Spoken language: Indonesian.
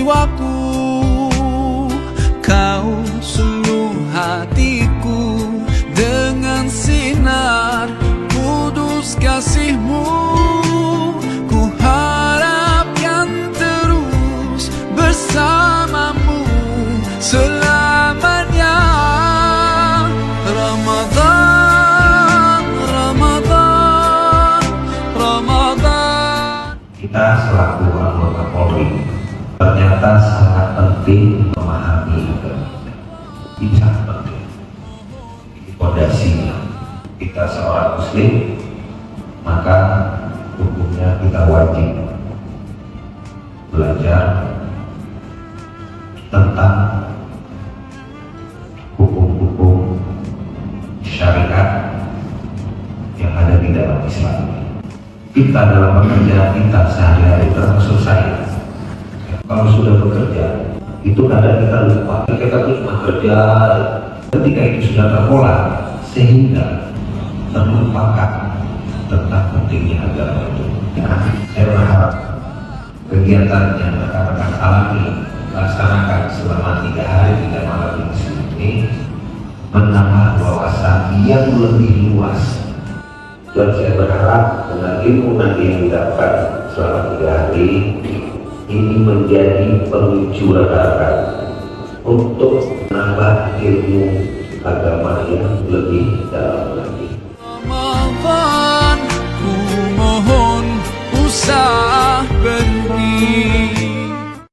jiwaku, kau sungguh hatiku dengan sinar kudus kasih-Mu. Ku harapkan terus bersamamu selamanya. Ramadan, Ramadan, Ramadan. Kita selaku anggota Polri ternyata sangat penting memahami ini sangat penting. Ini fondasinya. Kita seorang Muslim, maka hukumnya kita wajib belajar tentang hukum-hukum syariat yang ada di dalam Islam. Kita dalam pekerjaan kita sehari-hari, termasuk saya, kalau sudah bekerja itu kadang kita lupa, kita terus bekerja, ketika itu sudah terpola sehingga terlupakan tentang pentingnya agama itu. Saya berharap kegiatan yang rekan-rekan alami laksanakan selama 3 hari 3 malam ini menambah wawasan yang lebih luas. Dan saya berharap dengan ilmu nanti yang didapat selama 3 hari ini menjadi pemicu rekan-rekan untuk menambah ilmu agama yang lebih dalam.